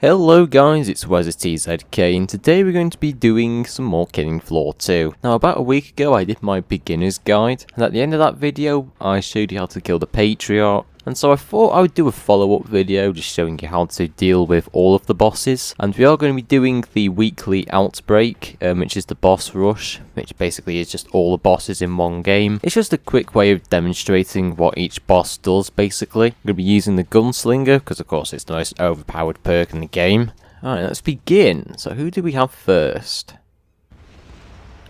Hello guys, it's WazTZK and today we're going to be doing some more Killing Floor 2. Now about a week ago I did my beginner's guide, and at the end of that video I showed you how to kill the Patriarch. And so I thought I would do a follow-up video just showing you how to deal with all of the bosses. And we are going to be doing the weekly outbreak, which is the boss rush, which basically is just all the bosses in one game. It's just a quick way of demonstrating what each boss does, basically. I'm going to be using the Gunslinger, because of course it's the most overpowered perk in the game. Alright, let's begin. So who do we have first?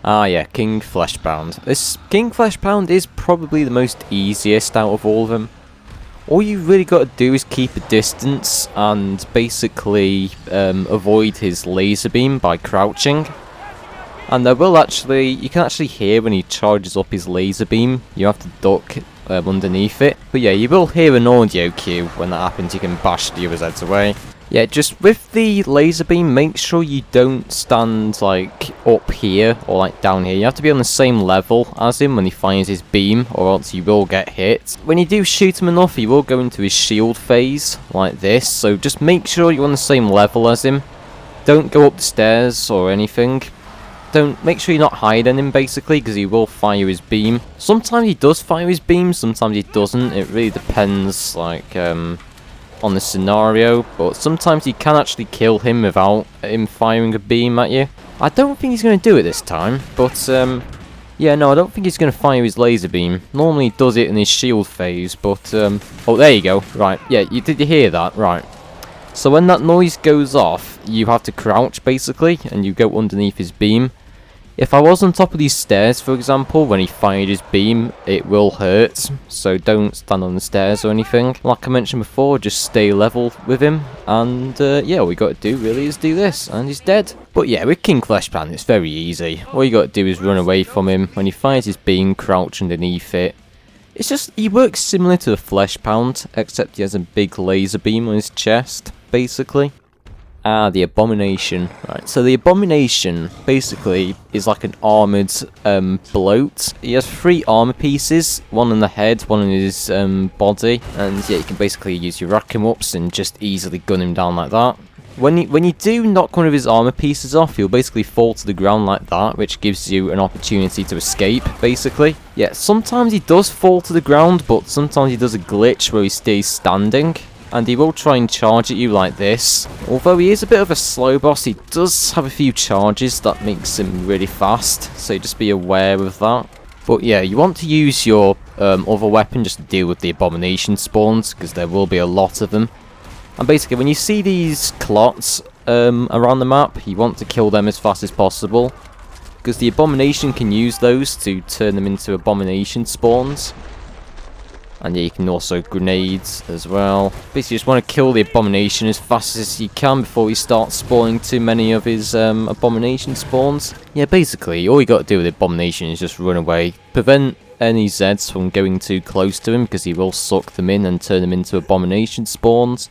Ah yeah, King Fleshpound. This King Fleshpound is probably the most easiest out of all of them. All you really got to do is keep a distance and basically avoid his laser beam by crouching. And you can actually hear when he charges up his laser beam. You have to duck underneath it. But yeah, you will hear an audio cue when that happens. You can bash the other's heads away. Yeah, just with the laser beam, make sure you don't stand like up here or like down here. You have to be on the same level as him when he fires his beam, or else you will get hit. When you do shoot him enough, he will go into his shield phase like this. So just make sure you're on the same level as him. Don't go up the stairs or anything. Make sure you're not hiding him basically, because he will fire his beam. Sometimes he does fire his beam, sometimes he doesn't. It really depends like on the scenario, but sometimes you can actually kill him without him firing a beam at you. I don't think he's going to do it this time, but yeah, no, I don't think he's going to fire his laser beam. Normally he does it in his shield phase, but oh, there you go. Right, yeah, did you hear that? Right. So when that noise goes off, you have to crouch basically, and you go underneath his beam. If I was on top of these stairs, for example, when he fired his beam, it will hurt, so don't stand on the stairs or anything. Like I mentioned before, just stay level with him, and yeah, all we got to do really is do this, and he's dead. But yeah, with King Fleshpound, it's very easy. All you got to do is run away from him. When he fires his beam, crouch underneath it. It's just, he works similar to a Fleshpound, except he has a big laser beam on his chest, basically. Ah, the Abomination. Right, so the Abomination basically is like an armoured bloat. He has 3 armour pieces, one on the head, one on his body, and yeah, you can basically use your rack 'em ups and just easily gun him down like that. When you do knock one of his armour pieces off, he'll basically fall to the ground like that, which gives you an opportunity to escape, basically. Yeah, sometimes he does fall to the ground, but sometimes he does a glitch where he stays standing. And he will try and charge at you like this. Although he is a bit of a slow boss, he does have a few charges that makes him really fast. So just be aware of that. But yeah, you want to use your other weapon just to deal with the Abomination spawns, because there will be a lot of them. And basically, when you see these clots around the map, you want to kill them as fast as possible. Because the Abomination can use those to turn them into Abomination spawns. And yeah, you can also grenades as well. Basically, you just want to kill the Abomination as fast as you can before he starts spawning too many of his Abomination spawns. Yeah, basically, all you got to do with the Abomination is just run away. Prevent any Zeds from going too close to him, because he will suck them in and turn them into Abomination spawns,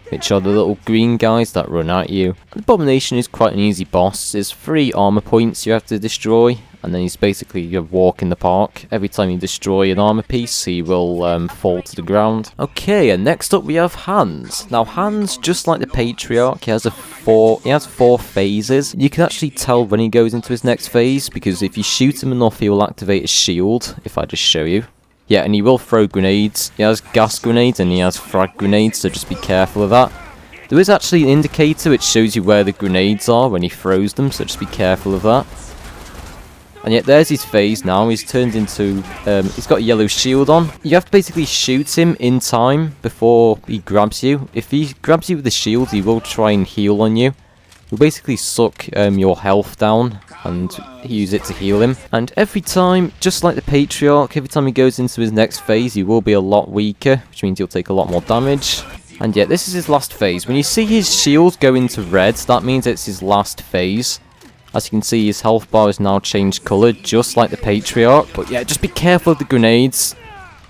which are the little green guys that run at you. The Abomination is quite an easy boss. There's 3 armor points you have to destroy, and then he's basically a walk in the park. Every time you destroy an armor piece, he will fall to the ground. Okay, and next up we have Hans. Now Hans, just like the Patriarch, he has 4 phases. You can actually tell when he goes into his next phase, because if you shoot him enough, he will activate his shield. If I just show you. Yeah, and he will throw grenades. He has gas grenades and he has frag grenades, so just be careful of that. There is actually an indicator which shows you where the grenades are when he throws them, so just be careful of that. And yet there's his phase now. He's turned into, he's got a yellow shield on. You have to basically shoot him in time before he grabs you. If he grabs you with the shield, he will try and heal on you. He'll basically suck your health down and use it to heal him. And every time, just like the Patriarch, every time he goes into his next phase, he will be a lot weaker, which means he'll take a lot more damage. And yeah, this is his last phase. When you see his shield go into red, that means it's his last phase. As you can see, his health bar has now changed colour, just like the Patriarch. But yeah, just be careful of the grenades.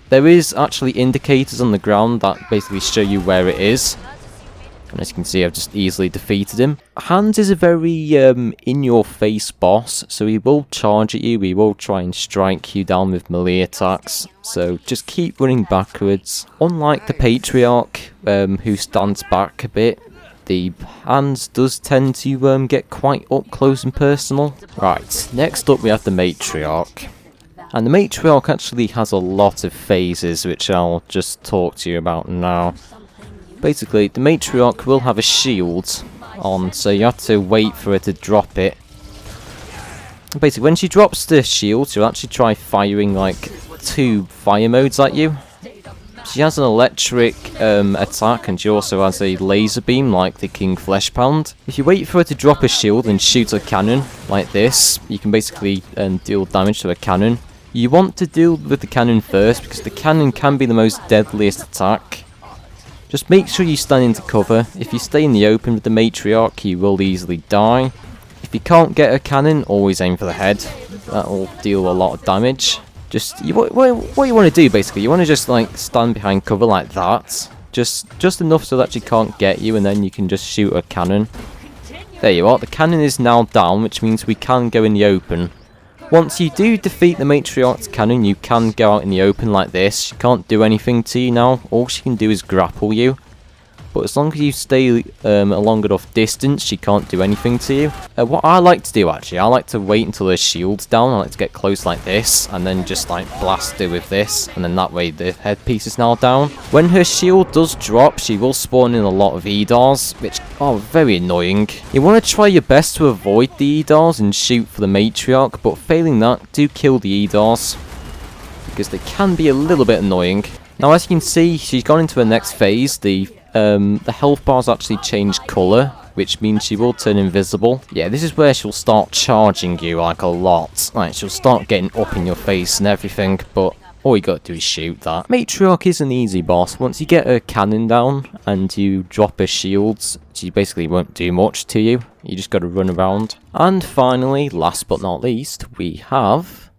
There is actually indicators on the ground that basically show you where it is. And as you can see, I've just easily defeated him. Hans is a very in-your-face boss, so he will charge at you, he will try and strike you down with melee attacks. So just keep running backwards. Unlike the Patriarch, who stands back a bit, the hands does tend to get quite up close and personal. Right, next up we have the Matriarch. And the Matriarch actually has a lot of phases, which I'll just talk to you about now. Basically, the Matriarch will have a shield on, so you have to wait for her to drop it. Basically, when she drops the shield, she'll actually try firing like 2 fire modes at you. She has an electric attack, and she also has a laser beam like the King Fleshpound. If you wait for her to drop a shield and shoot a cannon like this, you can basically deal damage to a cannon. You want to deal with the cannon first, because the cannon can be the most deadliest attack. Just make sure you stand into cover. If you stay in the open with the Matriarch, you will easily die. If you can't get a cannon, always aim for the head. That will deal a lot of damage. Just what you want to do, basically, you want to just like stand behind cover like that. Just enough so that she can't get you, and then you can just shoot a cannon. There you are. The cannon is now down, which means we can go in the open. Once you do defeat the Matriarch's cannon, you can go out in the open like this. She can't do anything to you now. All she can do is grapple you. But as long as you stay a long enough distance, she can't do anything to you. What I like to do, actually, I like to wait until her shield's down. I like to get close like this, and then just like blast her with this, and then that way the headpiece is now down. When her shield does drop, she will spawn in a lot of EDARs, which are very annoying. You want to try your best to avoid the EDARs and shoot for the Matriarch, but failing that, do kill the EDARs, because they can be a little bit annoying. Now, as you can see, she's gone into her next phase. The health bars actually change colour, which means she will turn invisible. Yeah, this is where she'll start charging you like a lot. Like, she'll start getting up in your face and everything, but all you gotta do is shoot that. Matriarch is an easy boss. Once you get her cannon down and you drop her shields, she basically won't do much to you. You just gotta run around. And finally, last but not least, we have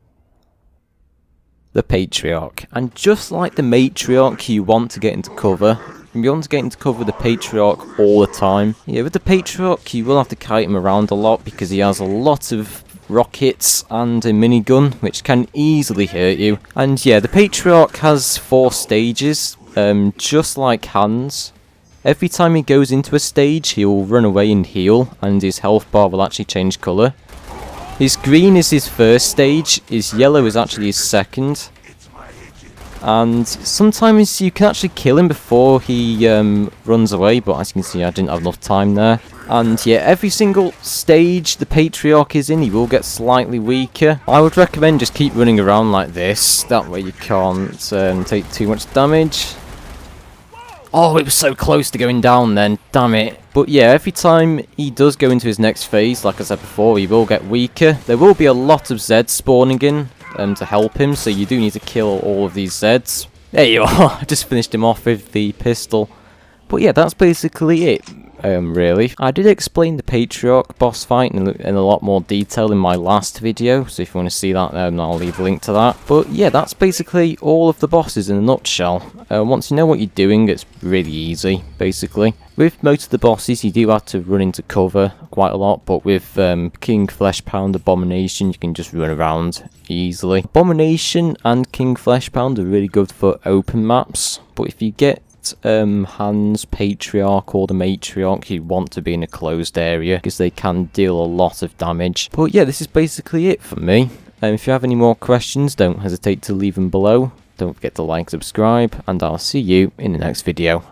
the Patriarch. And just like the Matriarch, you want to get into cover. You want to get into cover with the Patriarch all the time. Yeah, with the Patriarch, you will have to carry him around a lot because he has a lot of rockets and a minigun, which can easily hurt you. And yeah, the Patriarch has 4 stages, just like Hans. Every time he goes into a stage, he will run away and heal, and his health bar will actually change colour. His green is his first stage, his yellow is actually his second. And sometimes you can actually kill him before he runs away, but as you can see, I didn't have enough time there. And yeah, every single stage the Patriarch is in, he will get slightly weaker. I would recommend just keep running around like this, that way you can't take too much damage. Oh, it was so close to going down then, damn it. But yeah, every time he does go into his next phase, like I said before, he will get weaker. There will be a lot of Zeds spawning in to help him, so you do need to kill all of these Zeds. There you are, I just finished him off with the pistol. But yeah, that's basically it, really. I did explain the Patriarch boss fight in a lot more detail in my last video, so if you want to see that, I'll leave a link to that. But yeah, that's basically all of the bosses in a nutshell. Once you know what you're doing, it's really easy, basically. With most of the bosses, you do have to run into cover quite a lot, but with King Fleshpound, Abomination, you can just run around easily. Abomination and King Fleshpound are really good for open maps, but if you get Hans, Patriarch or the Matriarch, you want to be in a closed area because they can deal a lot of damage. But yeah, this is basically it for me. If you have any more questions, don't hesitate to leave them below. Don't forget to like, subscribe, and I'll see you in the next video.